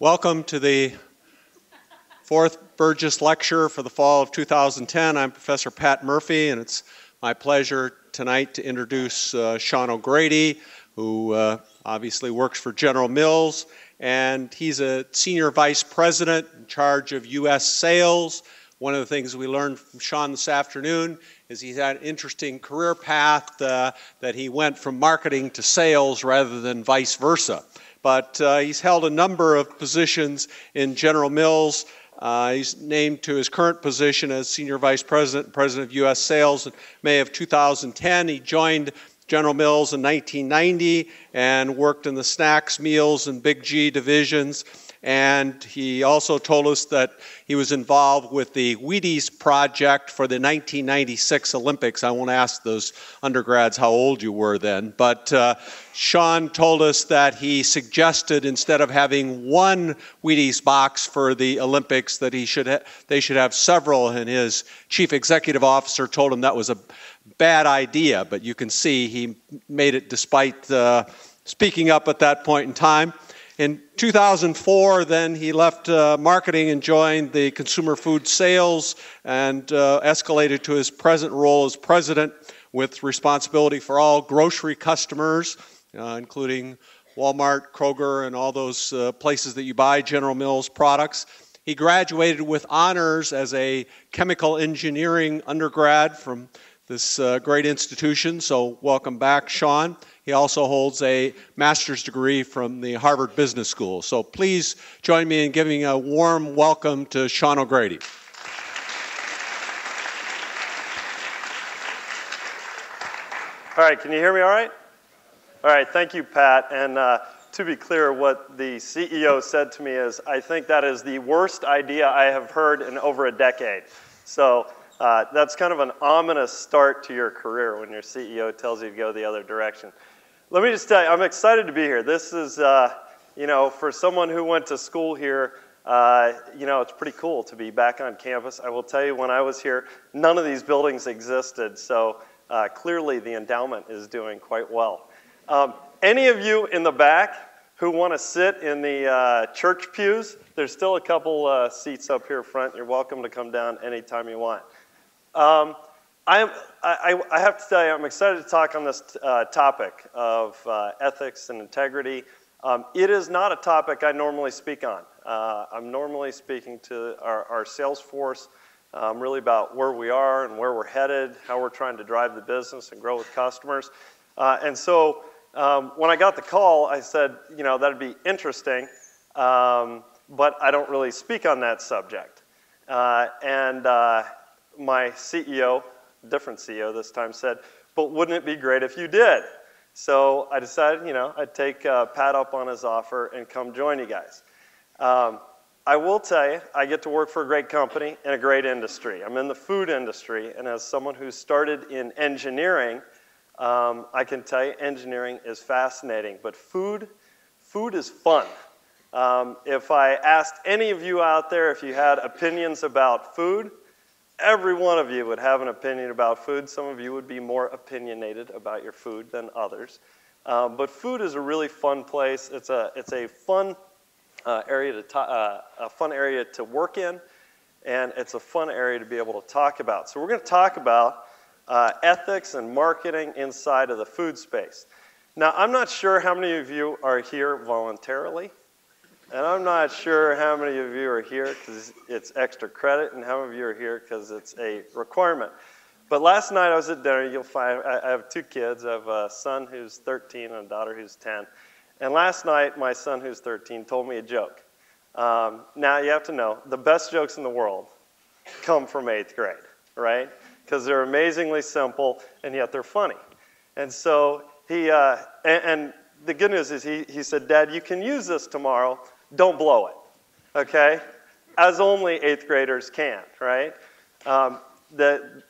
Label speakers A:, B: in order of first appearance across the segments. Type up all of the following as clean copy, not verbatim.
A: Welcome to the fourth Berges lecture for the fall of 2010. I'm Professor Pat Murphy, and it's my pleasure tonight to introduce Shawn O'Grady, who obviously works for General Mills, and he's a senior vice president in charge of U.S. sales. One of the things we learned from Shawn this afternoon is he's had an interesting career path that he went from marketing to sales rather than vice versa. But he's held a number of positions in General Mills. He's named to his current position as Senior Vice President and President of U.S. Sales in May of 2010. He joined General Mills in 1990 and worked in the snacks, meals, and Big G divisions. And he also told us that he was involved with the Wheaties project for the 1996 Olympics. I won't ask those undergrads how old you were then, but Shawn told us that he suggested instead of having one Wheaties box for the Olympics that they should have several, and his chief executive officer told him that was a bad idea, but you can see he made it despite speaking up at that point in time. In 2004, then he left marketing and joined the consumer food sales and escalated to his present role as president with responsibility for all grocery customers, including Walmart, Kroger, and all those places that you buy General Mills products. He graduated with honors as a chemical engineering undergrad from this great institution, so welcome back, Shawn. He also holds a master's degree from the Harvard Business School. So please join me in giving a warm welcome to Shawn O'Grady.
B: All right, can you hear me all right? All right, thank you, Pat. And to be clear, what the CEO said to me is, I think that is the worst idea I have heard in over a decade. So that's kind of an ominous start to your career when your CEO tells you to go the other direction. Let me just tell you, I'm excited to be here. This is, for someone who went to school here, it's pretty cool to be back on campus. I will tell you, when I was here, none of these buildings existed, so clearly the endowment is doing quite well. Any of you in the back who want to sit in the church pews, there's still a couple seats up here front. You're welcome to come down anytime you want. I have to tell you, I'm excited to talk on this topic of ethics and integrity. It is not a topic I normally speak on. I'm normally speaking to our sales force really about where we are and where we're headed, how we're trying to drive the business and grow with customers. And so when I got the call, I said, that'd be interesting, but I don't really speak on that subject. My CEO, different CEO this time, said, but wouldn't it be great if you did? So I decided, I'd take Pat up on his offer and come join you guys. I will tell you, I get to work for a great company in a great industry. I'm in the food industry, and as someone who started in engineering, I can tell you engineering is fascinating, but food is fun. If I asked any of you out there if you had opinions about food, every one of you would have an opinion about food. Some of you would be more opinionated about your food than others. But food is a really fun place. It's a fun area to work in, and it's a fun area to be able to talk about. So we're going to talk about ethics and marketing inside of the food space. Now, I'm not sure how many of you are here voluntarily. And I'm not sure how many of you are here because it's extra credit and how many of you are here because it's a requirement. But last night I was at dinner. You'll find I have two kids. I have a son who's 13 and a daughter who's 10. And last night my son who's 13 told me a joke. Now you have to know, the best jokes in the world come from 8th grade, right? Because they're amazingly simple and yet they're funny. And so and the good news is he said, Dad, you can use this tomorrow. Don't blow it, okay? As only 8th graders can, right? The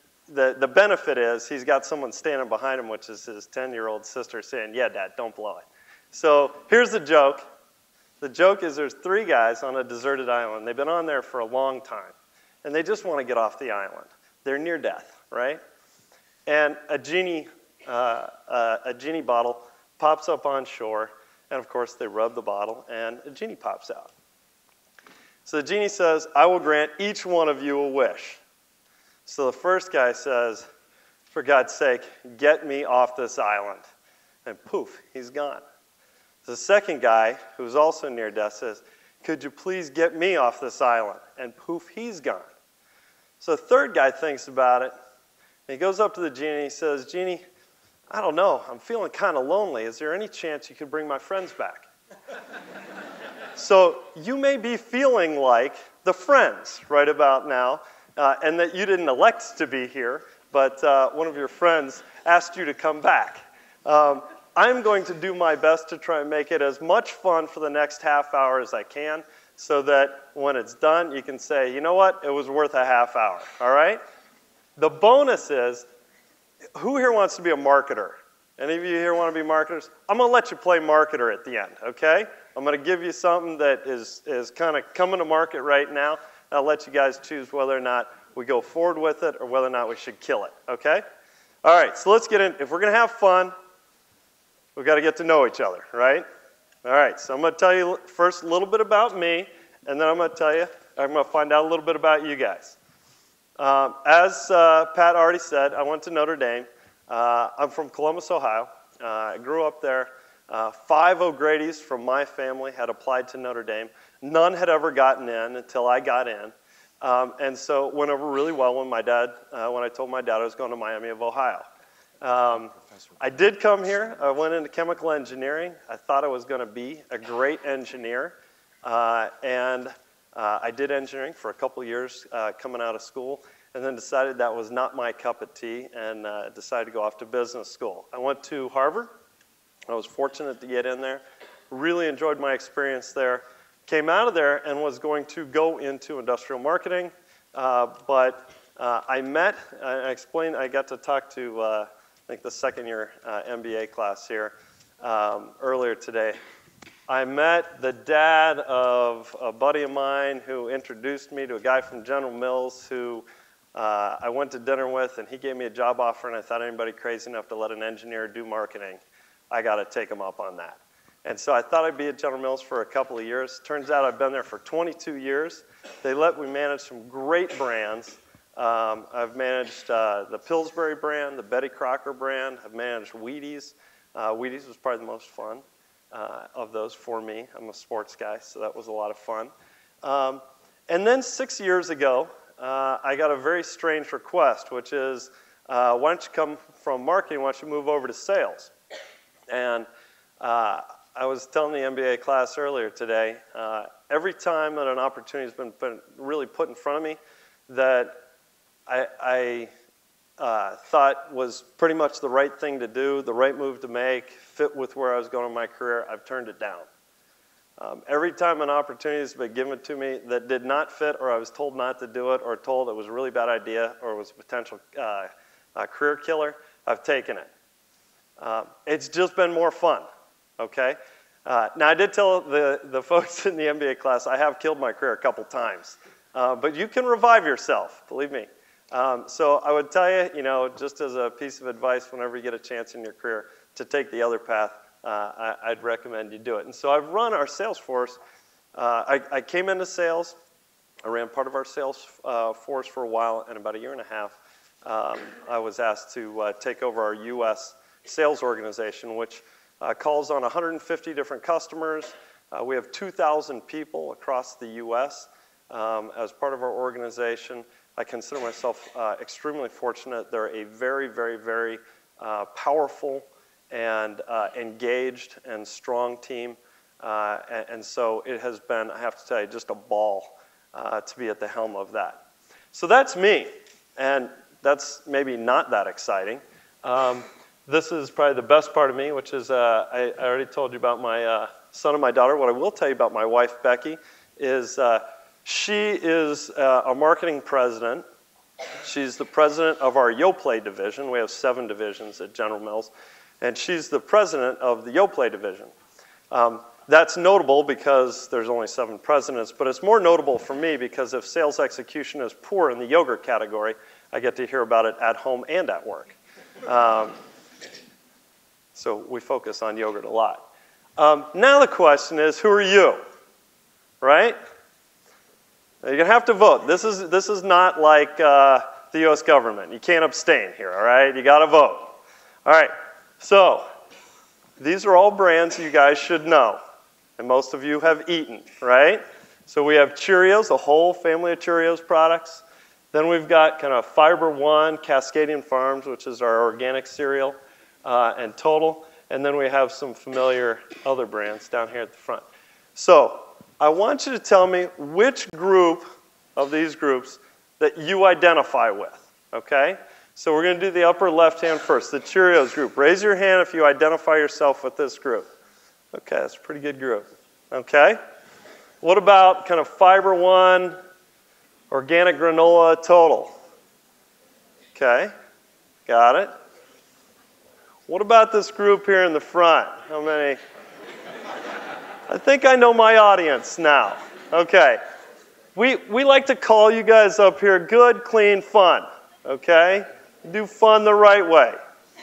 B: benefit is he's got someone standing behind him, which is his 10-year-old sister saying, yeah, Dad, don't blow it. So here's the joke. The joke is there's 3 guys on a deserted island. They've been on there for a long time, and they just want to get off the island. They're near death, right? And a genie bottle pops up on shore, and of course they rub the bottle, and a genie pops out. So the genie says, I will grant each one of you a wish. So the first guy says, for God's sake, get me off this island. And poof, he's gone. The second guy, who's also near death, says, could you please get me off this island? And poof, he's gone. So the third guy thinks about it. And he goes up to the genie and he says, Genie, I don't know, I'm feeling kind of lonely. Is there any chance you could bring my friends back? So you may be feeling like the friends right about now, and that you didn't elect to be here, but one of your friends asked you to come back. I'm going to do my best to try and make it as much fun for the next half hour as I can, so that when it's done, you can say, you know what, it was worth a half hour, all right? The bonus is, who here wants to be a marketer? Any of you here want to be marketers? I'm going to let you play marketer at the end, okay? I'm going to give you something that is kind of coming to market right now. I'll let you guys choose whether or not we go forward with it or whether or not we should kill it, okay? All right, so let's get in. If we're going to have fun, we've got to get to know each other, right? All right, so I'm going to tell you first a little bit about me, and then I'm going to find out a little bit about you guys. As Pat already said, I went to Notre Dame. I'm from Columbus, Ohio. I grew up there. 5 O'Grady's from my family had applied to Notre Dame. None had ever gotten in until I got in. And so it went over really well when I told my dad I was going to Miami of Ohio. I did come here. I went into chemical engineering. I thought I was going to be a great engineer. And I did engineering for a couple years coming out of school, and then decided that was not my cup of tea, and decided to go off to business school. I went to Harvard. I was fortunate to get in there. Really enjoyed my experience there. Came out of there and was going to go into industrial marketing, but I got to talk to, I think, the second-year MBA class here earlier today. I met the dad of a buddy of mine who introduced me to a guy from General Mills who I went to dinner with, and he gave me a job offer, and I thought, anybody crazy enough to let an engineer do marketing, I got to take him up on that. And so I thought I'd be at General Mills for a couple of years. Turns out I've been there for 22 years. They let me manage some great brands. I've managed the Pillsbury brand, the Betty Crocker brand. I've managed Wheaties. Wheaties was probably the most fun of those for me. I'm a sports guy, so that was a lot of fun. And then 6 years ago, I got a very strange request, which is, why don't you come from marketing, why don't you move over to sales? And I was telling the MBA class earlier today, every time that an opportunity has been really put in front of me that I thought was pretty much the right thing to do, the right move to make, fit with where I was going in my career, I've turned it down. Every time an opportunity has been given to me that did not fit, or I was told not to do it, or told it was a really bad idea, or was a potential career killer, I've taken it. It's just been more fun, okay? Now, I did tell the folks in the MBA class I have killed my career a couple times, but you can revive yourself, believe me. So I would tell you, just as a piece of advice, whenever you get a chance in your career to take the other path, I'd recommend you do it. And so I've run our sales force. I came into sales. I ran part of our sales force for a while, and about a year and a half, I was asked to take over our U.S. sales organization, which calls on 150 different customers. We have 2,000 people across the U.S. As part of our organization. I consider myself extremely fortunate. They're a very, very, very powerful and engaged and strong team. And so it has been, I have to tell you, just a ball to be at the helm of that. So that's me. And that's maybe not that exciting. This is probably the best part of me, which is I already told you about my son and my daughter. What I will tell you about my wife, Becky, is she is a marketing president. She's the president of our Yoplait division. We have 7 divisions at General Mills. And she's the president of the Yoplait division. That's notable because there's only 7 presidents, but it's more notable for me because if sales execution is poor in the yogurt category, I get to hear about it at home and at work. So we focus on yogurt a lot. Now the question is, who are you? Right? You're going to have to vote. This is not like the U.S. government. You can't abstain here, all right? You got to vote. All right, so these are all brands you guys should know, and most of you have eaten, right? So we have Cheerios, a whole family of Cheerios products. Then we've got kind of Fiber One, Cascadian Farms, which is our organic cereal, and Total. And then we have some familiar other brands down here at the front. So I want you to tell me which group of these groups that you identify with, okay? So we're going to do the upper left hand first, the Cheerios group. Raise your hand if you identify yourself with this group. Okay, that's a pretty good group. Okay? What about kind of Fiber One, organic granola, Total? Okay, got it. What about this group here in the front? How many? I think I know my audience now. Okay. We like to call you guys up here good, clean, fun. Okay? Do fun the right way.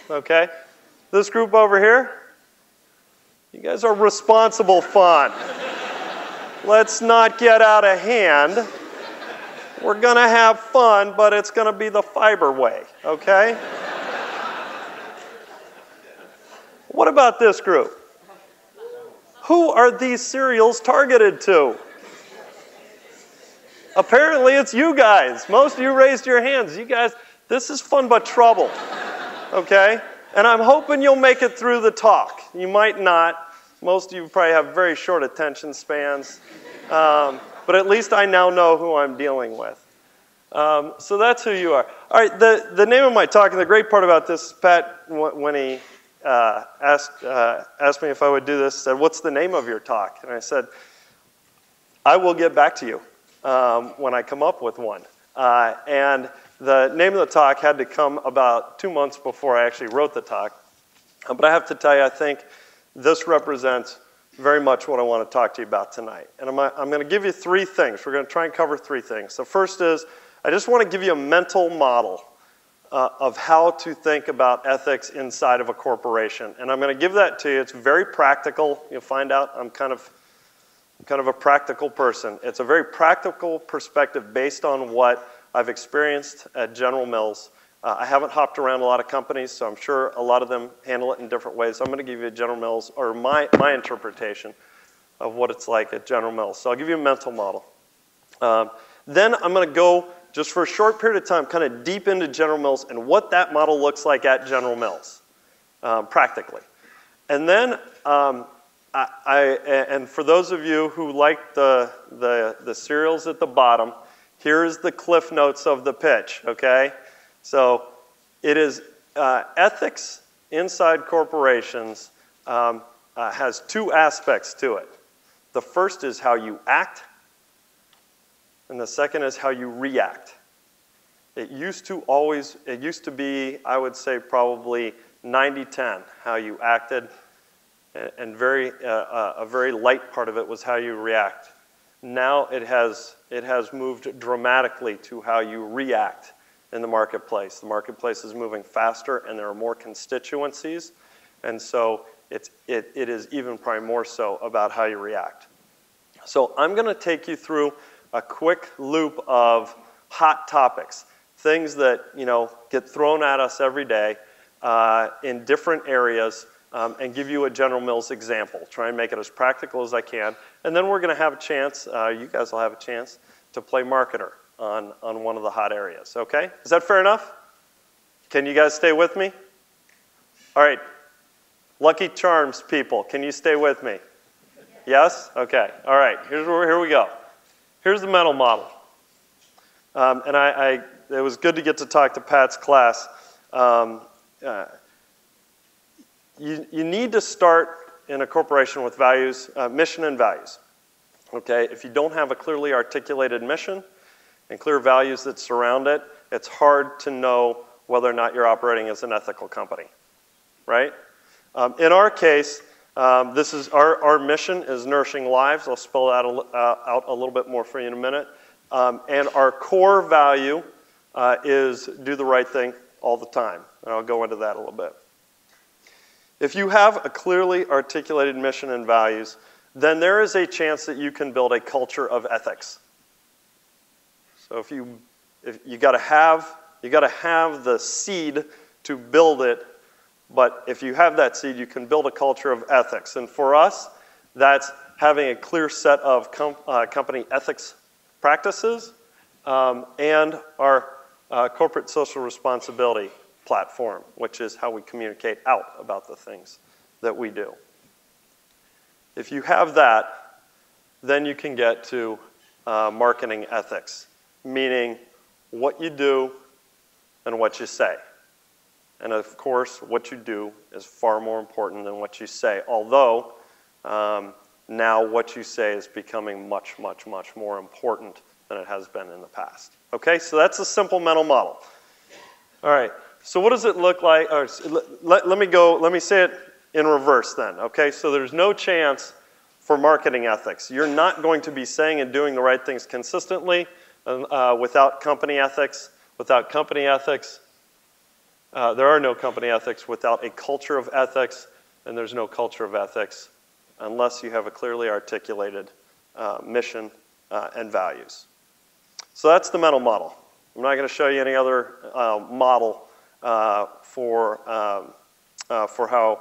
B: Okay? This group over here, you guys are responsible fun. Let's not get out of hand. We're going to have fun, but it's going to be the fiber way. Okay? What about this group? Who are these cereals targeted to? Apparently it's you guys. Most of you raised your hands. You guys, this is fun but trouble. Okay? And I'm hoping you'll make it through the talk. You might not. Most of you probably have very short attention spans. But at least I now know who I'm dealing with. So that's who you are. All right, the name of my talk, and the great part about this, Pat, when he asked me if I would do this, said, "What's the name of your talk?" And I said, "I will get back to you when I come up with one." And the name of the talk had to come about 2 months before I actually wrote the talk. But I have to tell you, I think this represents very much what I want to talk to you about tonight. And I'm going to give you 3 things. We're going to try and cover 3 things. The first is, I just want to give you a mental model of how to think about ethics inside of a corporation. And I'm going to give that to you. It's very practical. You'll find out I'm kind of a practical person. It's a very practical perspective based on what I've experienced at General Mills. I haven't hopped around a lot of companies, so I'm sure a lot of them handle it in different ways. I'm going to give you a General Mills, or my interpretation of what it's like at General Mills. So I'll give you a mental model. Then I'm going to go, just for a short period of time, kind of deep into General Mills and what that model looks like at General Mills, practically. And then, and for those of you who like the cereals at the bottom, here's the cliff notes of the pitch, okay? So it is ethics inside corporations has 2 aspects to it. The first is how you act, and the second is how you react. It used to be, I would say, probably 90-10, how you acted, and a very light part of it was how you react. Now it has moved dramatically to how you react in the marketplace. The marketplace is moving faster, and there are more constituencies, and so it is even probably more so about how you react. So I'm going to take you through a quick loop of hot topics, things that get thrown at us every day in different areas, and give you a General Mills example. Try and make it as practical as I can, and then we're going to have a chance. You guys will have a chance to play marketer on one of the hot areas, okay? Is that fair enough? Can you guys stay with me? All right. Lucky Charms people, can you stay with me? Yes? Okay. All right. Here we go. Here's the mental model. And it was good to get to talk to Pat's class. You need to start in a corporation with values, mission and values. Okay? If you don't have a clearly articulated mission and clear values that surround it, it's hard to know whether or not you're operating as an ethical company, right? In our case, this is our mission is nourishing lives. I'll spell that out a little bit more for you in a minute. And our core value is do the right thing all the time. And I'll go into that a little bit. If you have a clearly articulated mission and values, then there is a chance that you can build a culture of ethics. So if you got to have the seed to build it, but if you have that seed, you can build a culture of ethics. And for us, that's having a clear set of company ethics practices and our corporate social responsibility platform, which is how we communicate out about the things that we do. If you have that, then you can get to marketing ethics, meaning what you do and what you say. And of course, what you do is far more important than what you say, although now what you say is becoming much, much, much more important than it has been in the past. Okay, so that's a simple mental model. All right, so what does it look like? Let me say it in reverse then, okay? So there's no chance for marketing ethics. You're not going to be saying and doing the right things consistently without company ethics. Without company ethics, there are no company ethics without a culture of ethics, and there's no culture of ethics unless you have a clearly articulated mission and values. So that's the mental model. I'm not going to show you any other model for how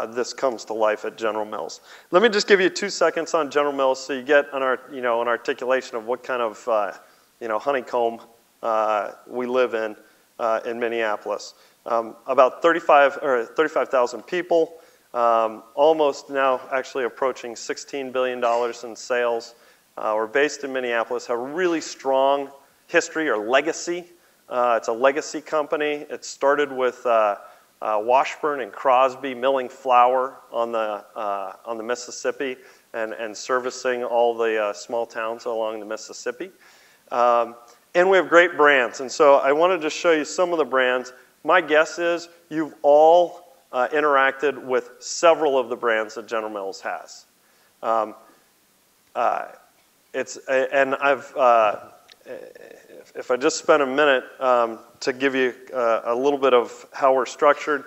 B: this comes to life at General Mills. Let me just give you 2 seconds on General Mills so you get an articulation of what kind of honeycomb we live in Minneapolis. About 35,000 people, almost now actually approaching $16 billion in sales. We're based in Minneapolis, have a really strong history or legacy. It's a legacy company. It started with Washburn and Crosby milling flour on the Mississippi and servicing all the small towns along the Mississippi. And we have great brands. And so I wanted to show you some of the brands. My guess is you've all interacted with several of the brands that General Mills has. If I just spend a minute to give you a little bit of how we're structured.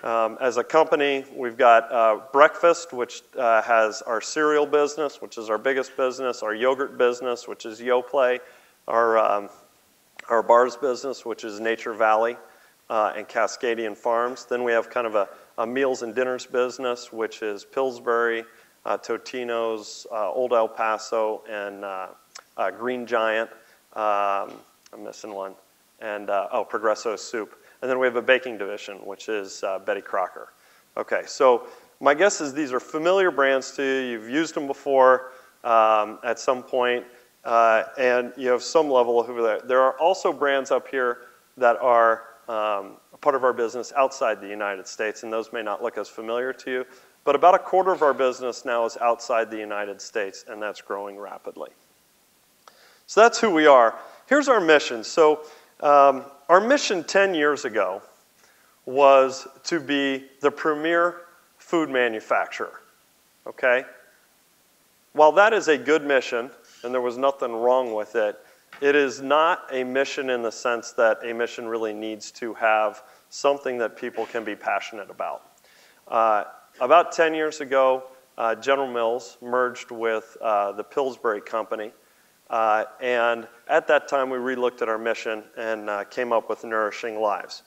B: As a company, we've got breakfast, which has our cereal business, which is our biggest business, our yogurt business, which is Yoplait, our bars business, which is Nature Valley and Cascadian Farms. Then we have kind of a meals and dinners business, which is Pillsbury, Totino's, Old El Paso, and Green Giant. I'm missing one. And, Progresso Soup. And then we have a baking division, which is Betty Crocker. Okay, so my guess is these are familiar brands to you. You've used them before at some point, and you have some level of over there. There are also brands up here that are a part of our business outside the United States, and those may not look as familiar to you. But about a quarter of our business now is outside the United States, and that's growing rapidly. So that's who we are. Here's our mission. So our mission 10 years ago was to be the premier food manufacturer, okay? While that is a good mission, and there was nothing wrong with it, it is not a mission in the sense that a mission really needs to have something that people can be passionate about. About 10 years ago, General Mills merged with the Pillsbury Company, and at that time we relooked at our mission and came up with Nourishing Lives.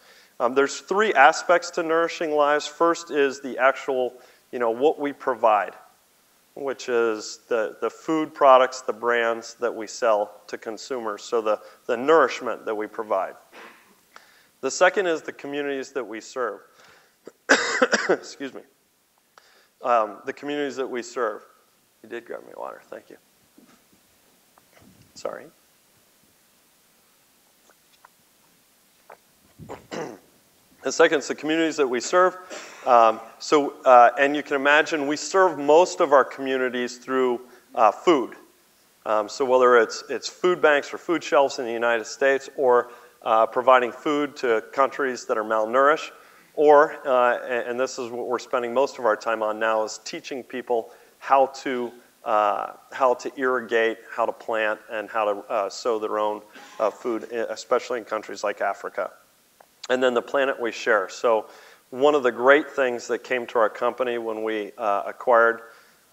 B: There's 3 aspects to Nourishing Lives. First is the actual, what we provide, which is the food products, the brands that we sell to consumers, so the nourishment that we provide. The second is the communities that we serve. Excuse me. The communities that we serve. You did grab me water, thank you. Sorry. The second is the communities that we serve. And you can imagine we serve most of our communities through food. So whether it's food banks or food shelves in the United States, or providing food to countries that are malnourished, or, and this is what we're spending most of our time on now, is teaching people how to irrigate, how to plant, and how to sow their own food, especially in countries like Africa. And then the planet we share. So one of the great things that came to our company when we acquired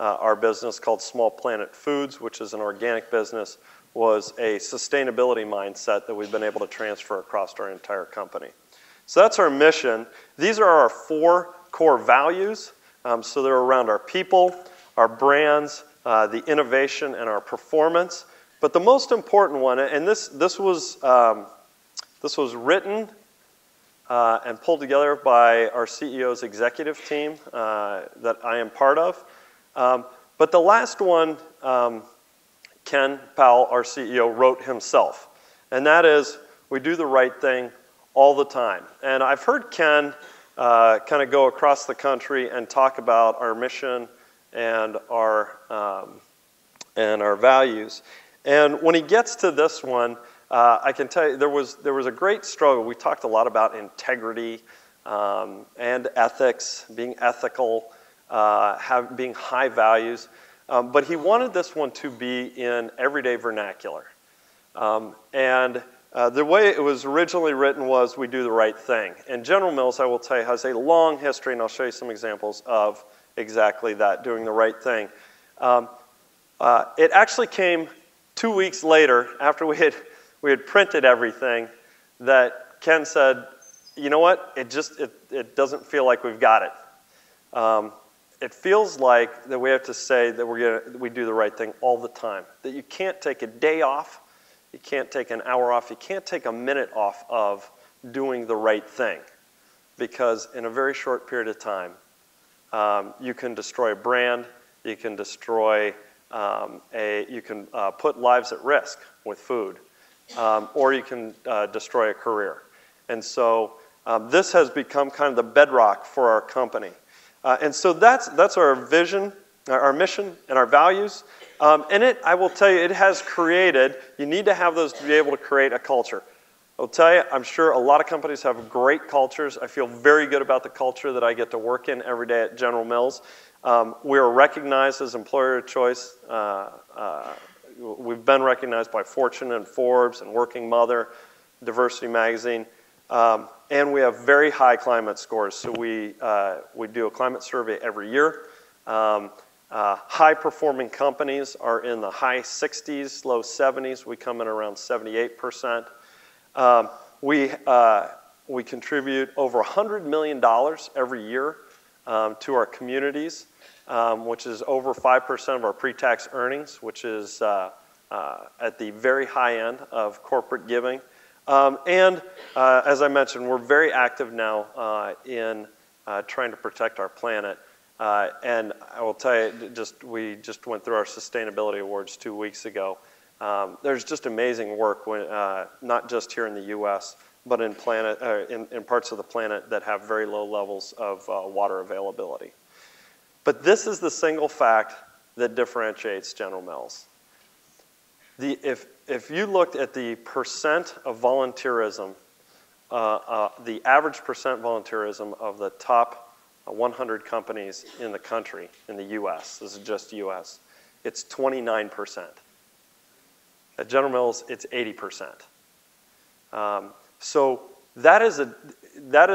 B: our business called Small Planet Foods, which is an organic business, was a sustainability mindset that we've been able to transfer across our entire company. So that's our mission. These are our 4 core values. So they're around our people, our brands, the innovation, and our performance. But the most important one, and this was written and pulled together by our CEO's executive team that I am part of. But the last one, Ken Powell, our CEO, wrote himself. And that is, we do the right thing all the time. And I've heard Ken kind of go across the country and talk about our mission and our values. And when he gets to this one, I can tell you there was a great struggle. We talked a lot about integrity and ethics, being ethical, being high values. But he wanted this one to be in everyday vernacular. The way it was originally written was, we do the right thing. And General Mills, I will tell you, has a long history, and I'll show you some examples of exactly that, doing the right thing. It actually came 2 weeks later, after we had printed everything, that Ken said, you know what, it doesn't feel like we've got it. It feels like that we have to say that we do the right thing all the time, that you can't take a day off, you can't take an hour off, you can't take a minute off of doing the right thing, because in a very short period of time, you can destroy a brand, you can destroy you can put lives at risk with food, or you can destroy a career. And so this has become kind of the bedrock for our company. And so that's our vision, our mission, and our values. And I will tell you, it has created, you need to have those to be able to create a culture. I'll tell you, I'm sure a lot of companies have great cultures. I feel very good about the culture that I get to work in every day at General Mills. We are recognized as employer of choice. We've been recognized by Fortune and Forbes and Working Mother, Diversity Magazine. And we have very high climate scores. So we do a climate survey every year. High-performing companies are in the high 60s, low 70s. We come in around 78%. We contribute over $100 million every year to our communities, which is over 5% of our pre-tax earnings, which is at the very high end of corporate giving. As I mentioned, we're very active now in trying to protect our planet. And I will tell you, we just went through our sustainability awards 2 weeks ago. There's just amazing work, not just here in the U.S., but in parts of the planet that have very low levels of water availability. But this is the single fact that differentiates General Mills. If you looked at the percent of volunteerism, the average percent volunteerism of the top 100 companies in the country, in the U.S., this is just U.S., it's 29%. At General Mills, it's 80%. So that is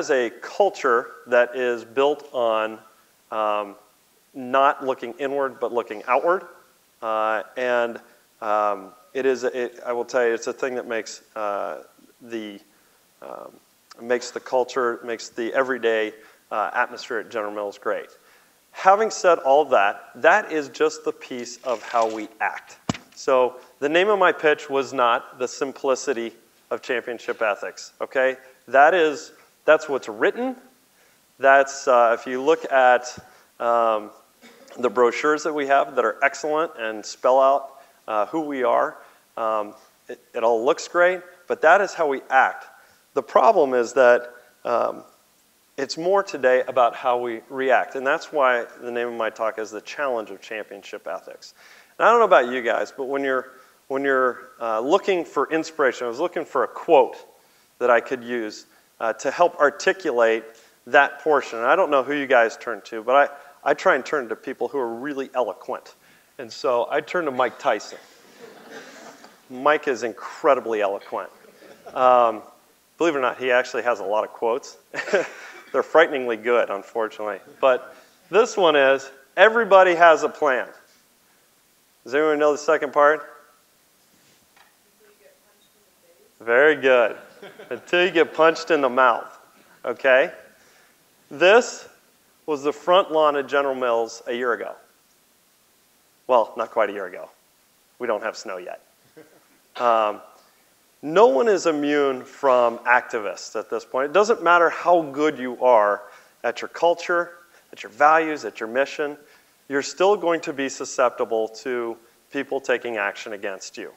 B: a culture that is built on not looking inward, but looking outward. I will tell you, it's a thing that makes the culture, makes the everyday atmosphere at General Mills great. Having said all that, that is just the piece of how we act. So the name of my pitch was not the simplicity of championship ethics, okay? That's what's written. That's, if you look at the brochures that we have that are excellent and spell out who we are, it all looks great, but that is how we act. The problem is that it's more today about how we react, and that's why the name of my talk is The Challenge of Championship Ethics. And I don't know about you guys, but when you're looking for inspiration, I was looking for a quote that I could use to help articulate that portion. And I don't know who you guys turn to, but I try and turn to people who are really eloquent. And so I turn to Mike Tyson. Mike is incredibly eloquent. Believe it or not, he actually has a lot of quotes. They're frighteningly good, unfortunately. But this one is, Everybody has a plan. Does anyone know the second part?
C: Until you get punched in the face.
B: Very good. Until you get punched in the mouth. Okay? This was the front lawn of General Mills a year ago. Well, not quite a year ago. We don't have snow yet. No one is immune from activists at this point. It doesn't matter how good you are at your culture, at your values, at your mission, you're still going to be susceptible to people taking action against you.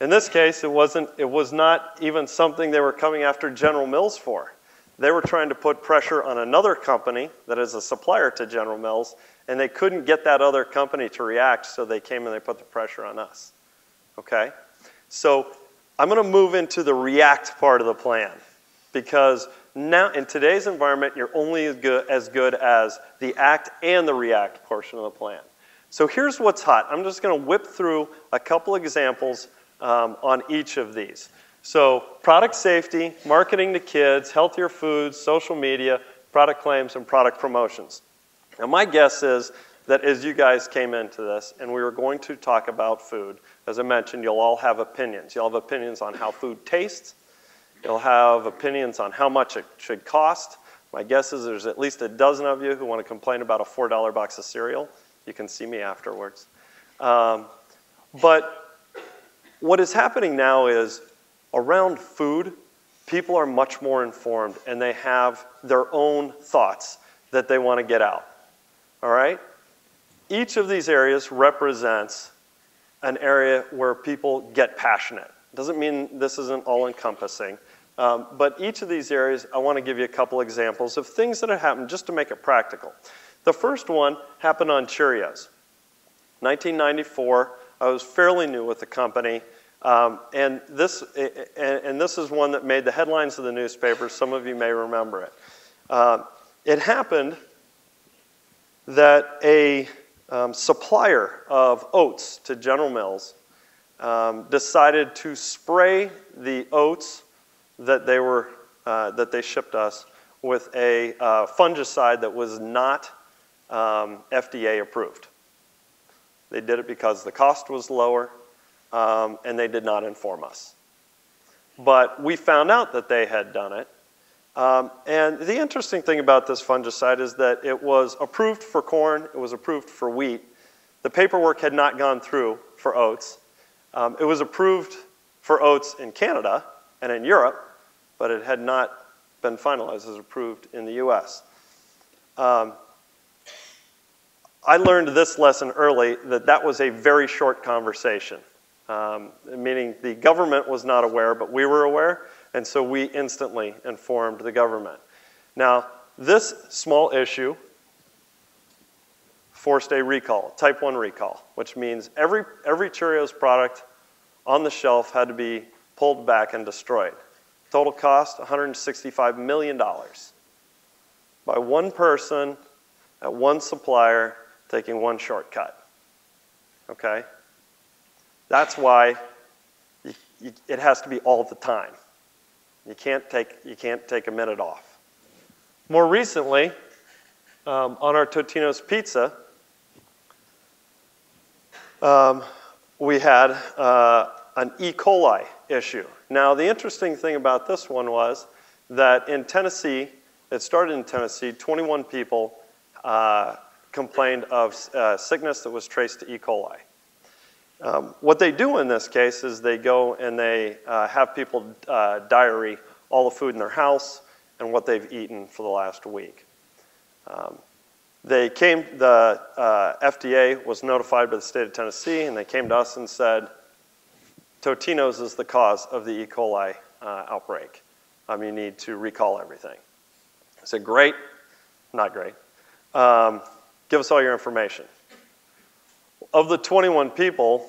B: In this case, it was not even something they were coming after General Mills for. They were trying to put pressure on another company that is a supplier to General Mills, and they couldn't get that other company to react, so they came and they put the pressure on us. Okay? So I'm going to move into the react part of the plan, because now in today's environment, you're only as good as the act and the react portion of the plan. So here's what's hot. I'm just going to whip through a couple examples on each of these. So product safety, marketing to kids, healthier foods, social media, product claims, and product promotions. Now my guess is that as you guys came into this and we were going to talk about food, as I mentioned, you'll all have opinions. You'll have opinions on how food tastes. You'll have opinions on how much it should cost. My guess is there's at least a dozen of you who want to complain about a $4 box of cereal. You can see me afterwards. But what is happening now is around food, people are much more informed and they have their own thoughts that they want to get out. All right? Each of these areas represents an area where people get passionate. Doesn't mean this isn't all-encompassing, but each of these areas, I want to give you a couple examples of things that have happened just to make it practical. The first one happened on Cheerios. 1994, I was fairly new with the company, and this is one that made the headlines of the newspapers. Some of you may remember it. It happened that a supplier of oats to General Mills decided to spray the oats that they shipped us with a fungicide that was not FDA approved. They did it because the cost was lower, and they did not inform us. But we found out that they had done it. And the interesting thing about this fungicide is that it was approved for corn, it was approved for wheat. The paperwork had not gone through for oats. It was approved for oats in Canada and in Europe, but it had not been finalized as approved in the US. I learned this lesson early, that was a very short conversation, meaning the government was not aware, but we were aware, and so we instantly informed the government. Now, this small issue forced a recall, type 1 recall, which means every Cheerios product on the shelf had to be pulled back and destroyed. Total cost, $165 million. By one person at one supplier taking one shortcut. Okay? That's why it has to be all the time. You can't take a minute off. More recently, on our Totino's pizza, we had an E. coli issue. Now, the interesting thing about this one was that in Tennessee, it started in Tennessee, 21 people complained of sickness that was traced to E. coli. What they do in this case is they go and they have people diary all the food in their house and what they've eaten for the last week. The FDA was notified by the state of Tennessee, and they came to us and said, Totino's is the cause of the E. coli outbreak. You need to recall everything. I said, great, not great. Give us all your information. Of the 21 people,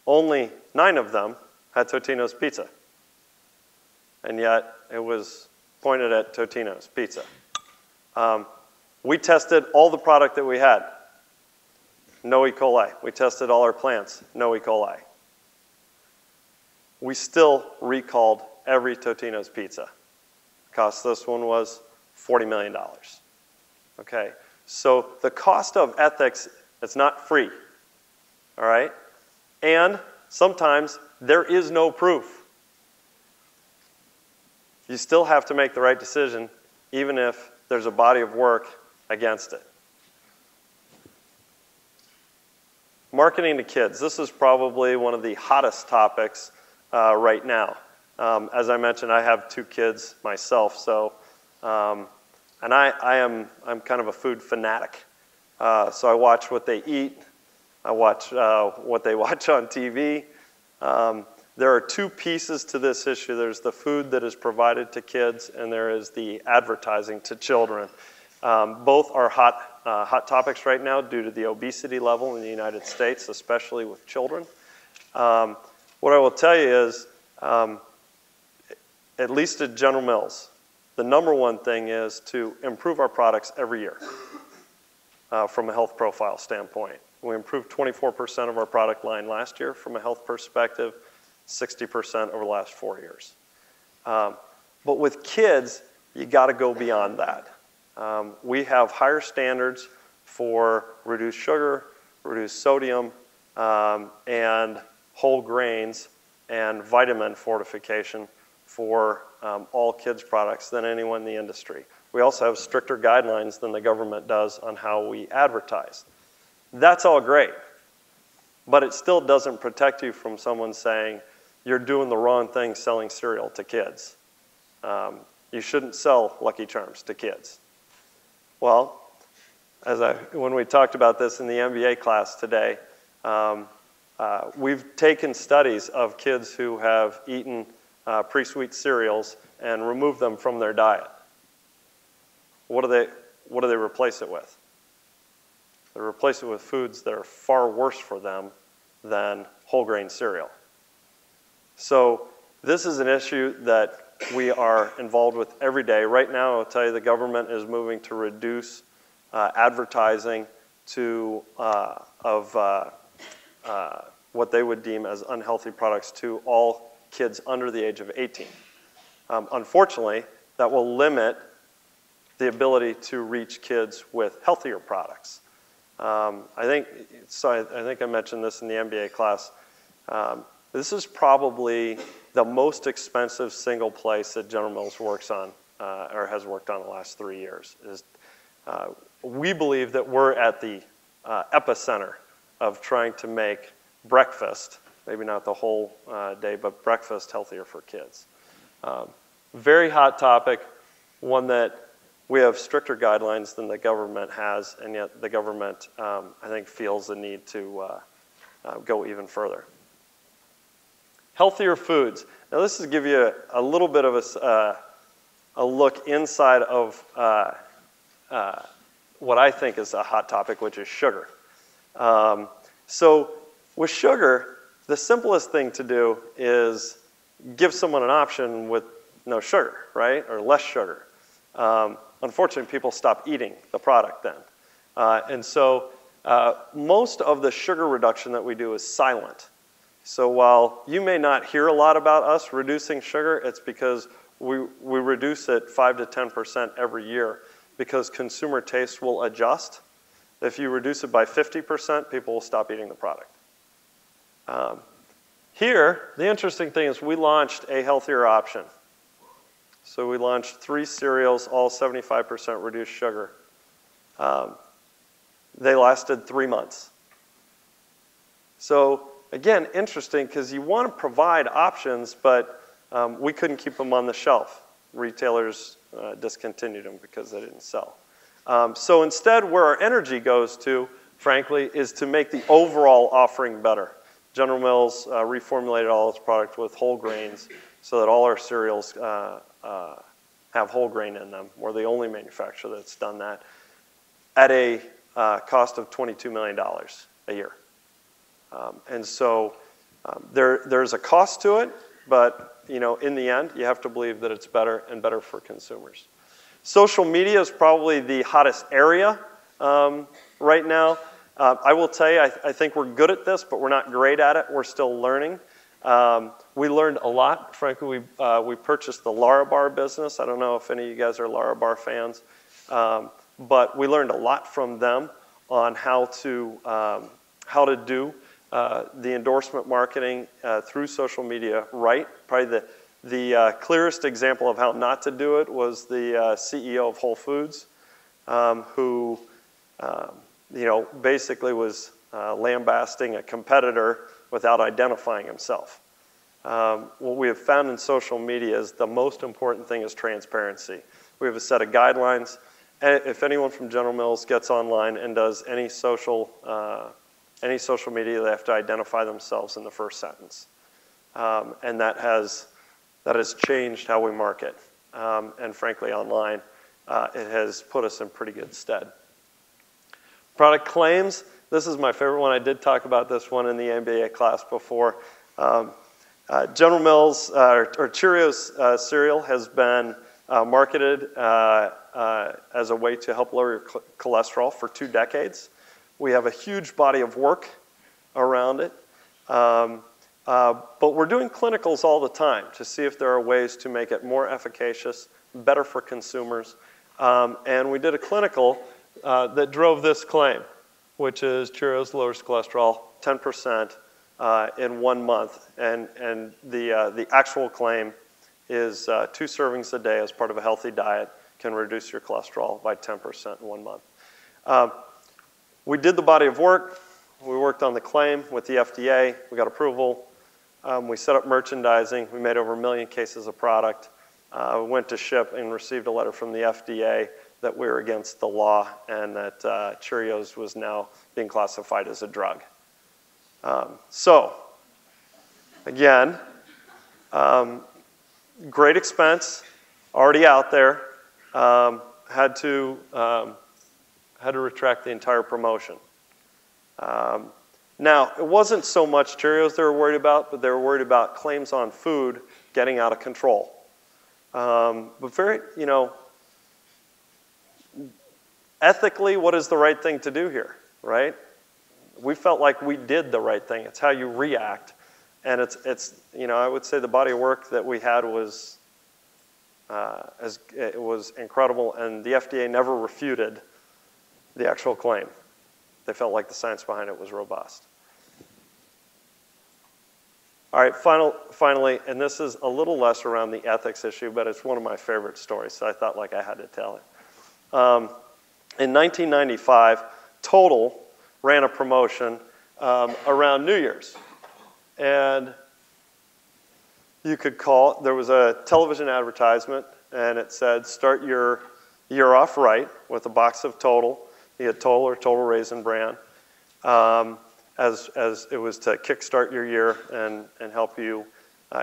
B: only 9 of them had Totino's pizza. And yet, it was pointed at Totino's pizza. We tested all the product that we had. No E. coli. We tested all our plants. No E. coli. We still recalled every Totino's pizza. Cost this one was $40 million. Okay? So the cost of ethics, it's not free, all right? And sometimes there is no proof. You still have to make the right decision, even if there's a body of work against it. Marketing to kids. This is probably one of the hottest topics right now. As I mentioned, I have 2 kids myself, so and I'm kind of a food fanatic. So I watch what they eat. I watch what they watch on TV. There are 2 pieces to this issue. There's the food that is provided to kids, and there is the advertising to children. Both are hot topics right now due to the obesity level in the United States, especially with children. What I will tell you is, at least at General Mills, the #1 thing is to improve our products every year from a health profile standpoint. We improved 24% of our product line last year from a health perspective, 60% over the last 4 years. But with kids, you got to go beyond that. We have higher standards for reduced sugar, reduced sodium, and whole grains and vitamin fortification for all kids' products than anyone in the industry. We also have stricter guidelines than the government does on how we advertise. That's all great, but it still doesn't protect you from someone saying, you're doing the wrong thing selling cereal to kids. You shouldn't sell Lucky Charms to kids. Well, when we talked about this in the MBA class today, we've taken studies of kids who have eaten pre-sweet cereals and removed them from their diet. What do they replace it with? They replace it with foods that are far worse for them than whole grain cereal. So this is an issue that we are involved with every day. Right now, I'll tell you, the government is moving to reduce advertising of what they would deem as unhealthy products to all kids under the age of 18. Unfortunately, that will limit the ability to reach kids with healthier products. I think I mentioned this in the MBA class. This is probably the most expensive single place that General Mills works on, or has worked on the last 3 years. We believe that we're at the epicenter of trying to make breakfast, maybe not the whole day, but breakfast healthier for kids. Very hot topic, one that we have stricter guidelines than the government has, and yet the government, I think, feels the need to go even further. Healthier foods. Now this is to give you a little bit of a look inside of what I think is a hot topic, which is sugar. So with sugar, the simplest thing to do is give someone an option with no sugar, right, or less sugar. Unfortunately, people stop eating the product then. And so most of the sugar reduction that we do is silent. So while you may not hear a lot about us reducing sugar, it's because we reduce it 5 to 10% every year because consumer taste will adjust. If you reduce it by 50%, people will stop eating the product. Here, the interesting thing is we launched a healthier option. So we launched 3 cereals, all 75% reduced sugar. They lasted 3 months. So again, interesting because you want to provide options, but we couldn't keep them on the shelf. Retailers discontinued them because they didn't sell. So instead, where our energy goes to, frankly, is to make the overall offering better. General Mills reformulated all its product with whole grains so that all our cereals have whole grain in them. We're the only manufacturer that's done that at a cost of $22 million a year. And so there's a cost to it, but in the end, you have to believe that it's better and better for consumers. Social media is probably the hottest area right now. I will tell you, I think we're good at this, but we're not great at it. We're still learning. We learned a lot. Frankly, we purchased the Larabar business. I don't know if any of you guys are Larabar fans. but we learned a lot from them on how to do the endorsement marketing through social media right. Probably the clearest example of how not to do it was the CEO of Whole Foods, who basically was lambasting a competitor without identifying himself. What we have found in social media is the most important thing is transparency. We have a set of guidelines. And if anyone from General Mills gets online and does any social media, they have to identify themselves in the first sentence. And that has changed how we market. And frankly, online, it has put us in pretty good stead. Product claims. This is my favorite one. I did talk about this one in the MBA class before. General Mills, or Cheerios cereal has been marketed as a way to help lower your cholesterol for 2 decades. We have a huge body of work around it. But we're doing clinicals all the time to see if there are ways to make it more efficacious, better for consumers. And we did a clinical that drove this claim, which is Cheerios lowers cholesterol 10% in 1 month. And the actual claim is 2 servings a day as part of a healthy diet can reduce your cholesterol by 10% in 1 month. We did the body of work. We worked on the claim with the FDA. We got approval. We set up merchandising. We made over 1 million cases of product. We went to ship and received a letter from the FDA that we were against the law and that Cheerios was now being classified as a drug. So, again, great expense, already out there. Had to retract the entire promotion. Now, it wasn't so much Cheerios they were worried about, but they were worried about claims on food getting out of control. But very, ethically, what is the right thing to do here, right? We felt like we did the right thing. It's how you react. And it's I would say the body of work that we had was it was incredible, and the FDA never refuted the actual claim. They felt like the science behind it was robust. All right, finally, and this is a little less around the ethics issue, but it's one of my favorite stories, so I thought like I had to tell it. In 1995, Total ran a promotion around New Year's. And you could call, there was a television advertisement, and it said, start your year off right with a box of Total. You had Total or Total Raisin Bran, as it was to kickstart your year and help you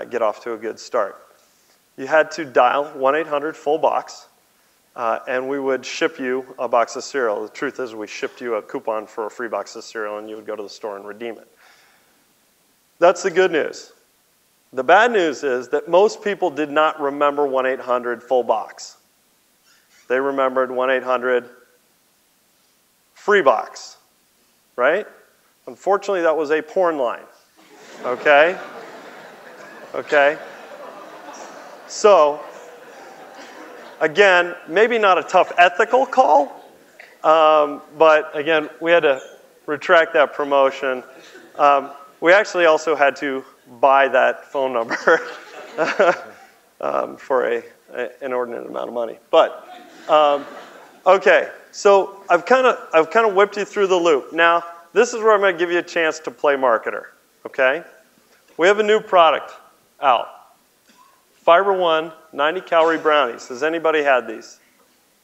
B: get off to a good start. You had to dial 1-800 full box, and we would ship you a box of cereal. The truth is we shipped you a coupon for a free box of cereal, and you would go to the store and redeem it. That's the good news. The bad news is that most people did not remember 1-800 full box. They remembered 1-800 free box, right? Unfortunately, that was a porn line, okay? Okay? So, again, maybe not a tough ethical call, but again, we had to retract that promotion. We actually also had to buy that phone number for an inordinate amount of money. But okay, so I've kind of whipped you through the loop. Now, this is where I'm going to give you a chance to play marketer. Okay, we have a new product out. Fiber One 90-calorie brownies. Has anybody had these?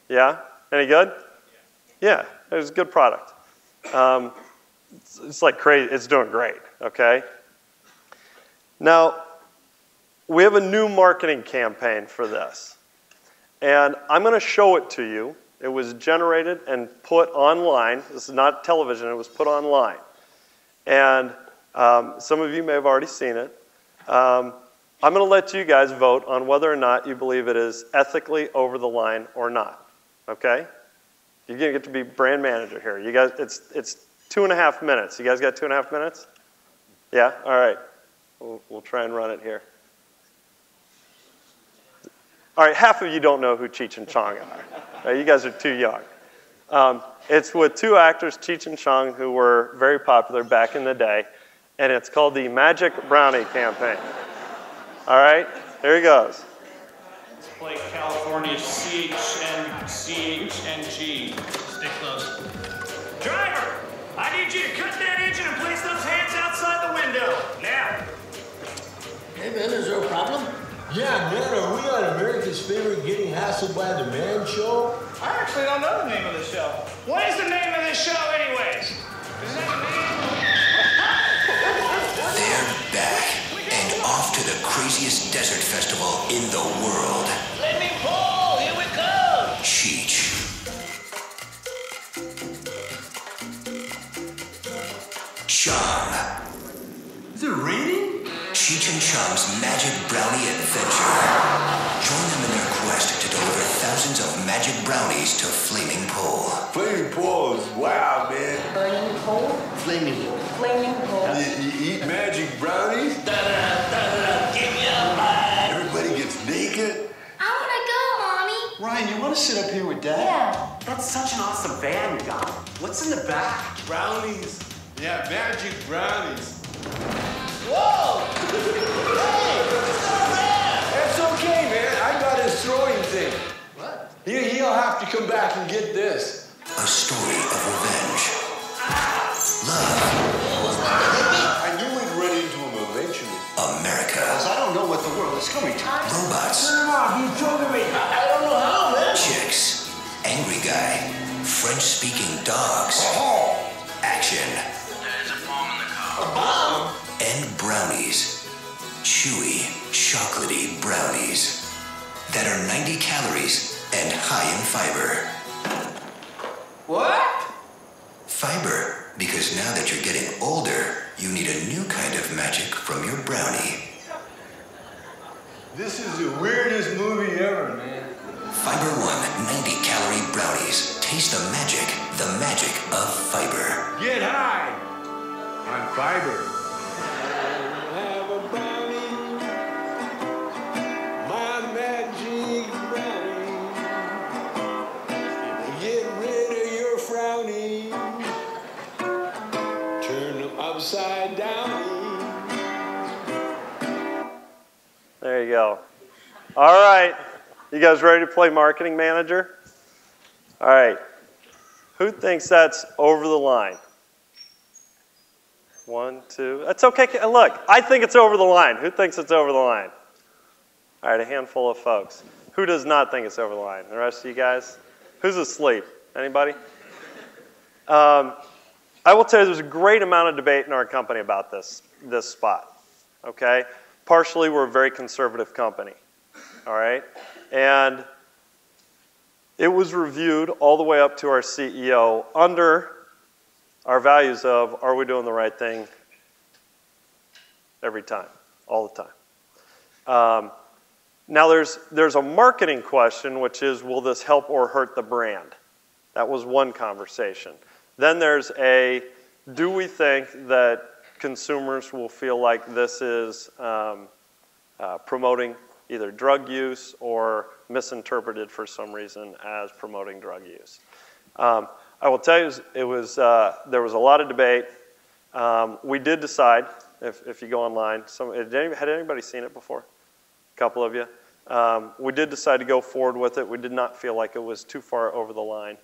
B: Yeah? Any good? Yeah, it's a good product. It's like crazy. It's doing great, okay? Now, we have a new marketing campaign for this. And I'm going to show it to you. It was generated and put online. This is not television. It was put online. And some of you may have already seen it. I'm going to let you guys vote on whether or not you believe it is ethically over the line or not, okay? You're going to get to be brand manager here. You guys, it's 2.5 minutes. You guys got 2.5 minutes? Yeah? All right. We'll try and run it here. All right, half of you don't know who Cheech and Chong are. Right, you guys are too young. It's with two actors, Cheech and Chong, who were very popular back in the day, and it's called the Magic Brownie Campaign. All right, here he goes.
D: Let's play California CHNG. Stay close. Driver, I need you to cut that engine and place those hands outside the window. Now.
E: Hey man, is there a problem?
F: Yeah, man, are we on America's favorite Getting Hassled by the Man show?
D: I actually don't know the name of the show. What is the name of this show anyways? Is that a name?
G: They're back and off to the craziest desert festival in the world.
D: Let me pull, here we go.
G: Cheech. Chong.
F: Is it raining?
G: Cheech and Chong's Magic Brownie Adventure. Join them in their quest to deliver thousands of magic brownies to Flaming Pole.
F: Flaming poles, wow, man.
E: Burning coal? Flaming coal. Flaming coal.
F: You eat magic brownies?
D: Give me a bite.
F: Everybody gets naked?
H: I want to go, Mommy.
I: Ryan, you want to sit up here with Dad?
H: Yeah.
I: That's such an awesome van you got. What's in the back?
F: Brownies. Yeah, magic brownies.
D: Whoa! Hey, it's not bad.
F: That's okay, man. I got his throwing thing.
D: What?
F: He'll have to come back and get this.
G: A story of revenge. Love.
F: I knew we'd run into him eventually.
G: America.
I: I don't know what the world is coming to.
G: Robots.
F: Turn him off, he's choking me. I don't know how, man.
G: Chicks. Angry guy. French-speaking dogs. Action.
D: There's a bomb in the car.
F: A bomb?
G: And brownies. Chewy, chocolatey brownies that are 90 calories and high in fiber.
F: What?
G: Fiber, because now that you're getting older, you need a new kind of magic from your brownie.
F: This is the weirdest movie ever, man.
G: Fiber One 90-calorie brownies. Taste the magic of fiber.
F: Get high on fiber. Have a brownie, my magic brownie. Get rid of your frowny. Turn them upside down.
B: There you go. All right. You guys ready to play marketing manager? All right. Who thinks that's over the line? 1, 2. That's okay. Look, I think it's over the line. Who thinks it's over the line? All right, a handful of folks. Who does not think it's over the line? The rest of you guys? Who's asleep? Anybody? I will tell you there's a great amount of debate in our company about this spot. Okay? Partially, we're a very conservative company. All right? And it was reviewed all the way up to our CEO under our values of, are we doing the right thing every time, all the time? Now there's a marketing question, which is, will this help or hurt the brand? That was one conversation. Then there's a, do we think that consumers will feel like this is promoting either drug use or misinterpreted for some reason as promoting drug use? I will tell you, there was a lot of debate. We did decide, if you go online, had anybody seen it before? A couple of you. We did decide to go forward with it. We did not feel like it was too far over the line.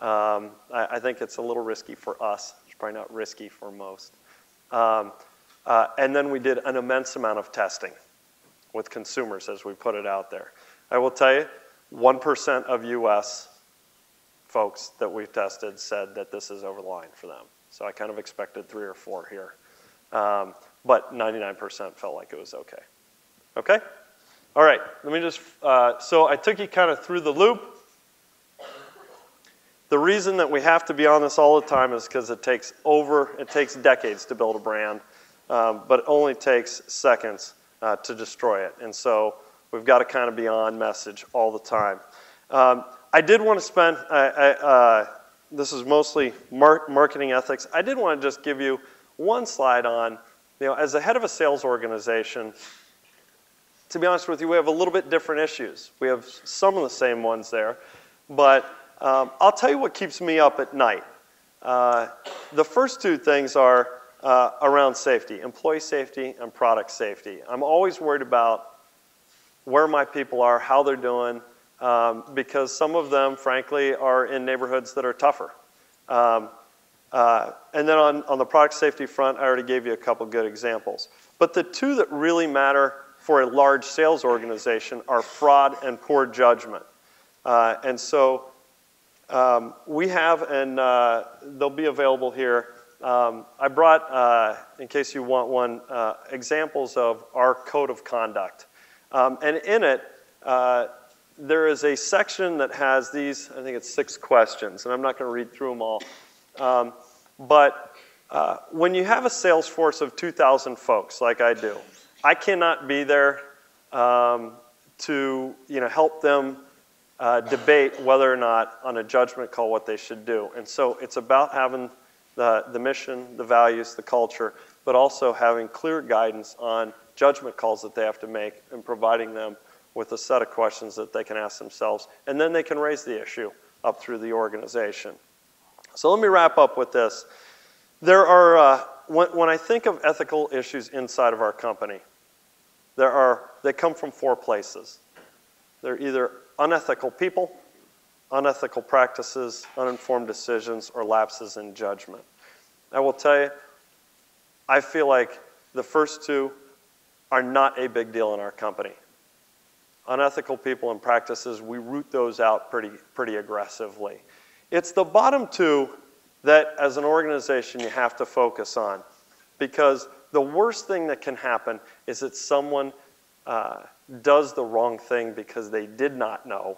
B: I think it's a little risky for us. It's probably not risky for most. And then we did an immense amount of testing with consumers as we put it out there. I will tell you, 1% of US folks that we've tested said that this is over the line for them. So I kind of expected 3 or 4 here. But 99% felt like it was okay. Okay? All right, let me just, so I took you kind of through the loop. The reason that we have to be on this all the time is because it takes decades to build a brand, but it only takes seconds to destroy it. And so we've got to kind of be on message all the time. I did want to spend, this is mostly marketing ethics. I did want to just give you one slide on, as the head of a sales organization, to be honest with you, we have a little bit different issues. We have some of the same ones there, but I'll tell you what keeps me up at night. The first two things are around safety, employee safety and product safety. I'm always worried about where my people are, how they're doing, because some of them, frankly, are in neighborhoods that are tougher. And then on the product safety front, I already gave you a couple good examples. But the two that really matter for a large sales organization are fraud and poor judgment. And so we have, and they'll be available here. I brought, in case you want one, examples of our code of conduct. And in it, there is a section that has these, I think it's 6 questions, and I'm not going to read through them all. But when you have a sales force of 2,000 folks, like I do, I cannot be there to help them debate whether or not on a judgment call what they should do. And so it's about having the mission, the values, the culture, but also having clear guidance on judgment calls that they have to make and providing them with a set of questions that they can ask themselves. And then they can raise the issue up through the organization. So let me wrap up with this. There are, when I think of ethical issues inside of our company, they come from 4 places. They're either unethical people, unethical practices, uninformed decisions, or lapses in judgment. I will tell you, I feel like the first 2 are not a big deal in our company. Unethical people and practices, we root those out pretty aggressively. It's the bottom 2 that, as an organization, you have to focus on, because the worst thing that can happen is that someone does the wrong thing because they did not know,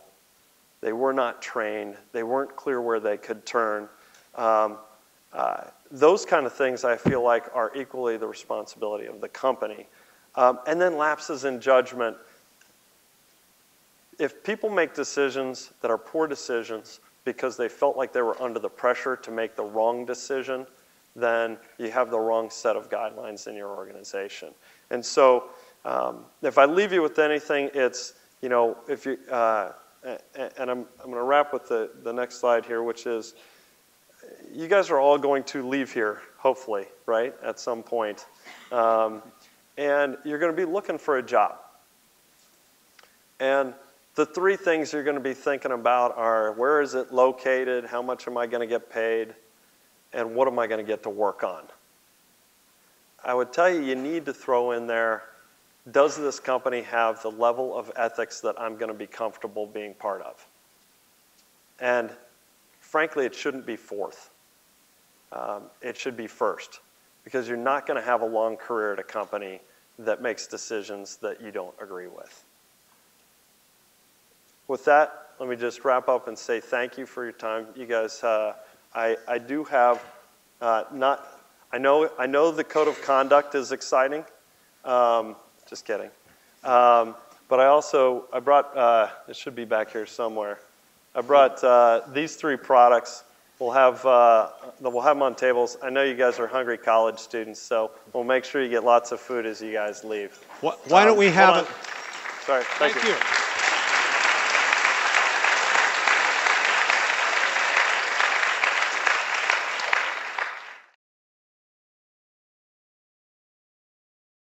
B: they were not trained, they weren't clear where they could turn. Those kind of things I feel like are equally the responsibility of the company. And then lapses in judgment. If people make decisions that are poor decisions because they felt like they were under the pressure to make the wrong decision, then you have the wrong set of guidelines in your organization. And so if I leave you with anything, it's, if you, and I'm going to wrap with the next slide here, which is, you guys are all going to leave here, hopefully, right, at some point. And you're going to be looking for a job. And the 3 things you're going to be thinking about are, where is it located, how much am I going to get paid, and what am I going to get to work on? I would tell you, you need to throw in there, does this company have the level of ethics that I'm going to be comfortable being part of? And frankly, it shouldn't be 4th. It should be first, because you're not going to have a long career at a company that makes decisions that you don't agree with. With that, let me just wrap up and say thank you for your time. You guys, I do have, I know the code of conduct is exciting. Just kidding. But I brought, it should be back here somewhere. I brought these 3 products. We'll have them on tables. I know you guys are hungry college students, so we'll make sure you get lots of food as you guys leave.
A: Why don't we have it?
B: Sorry, thank you.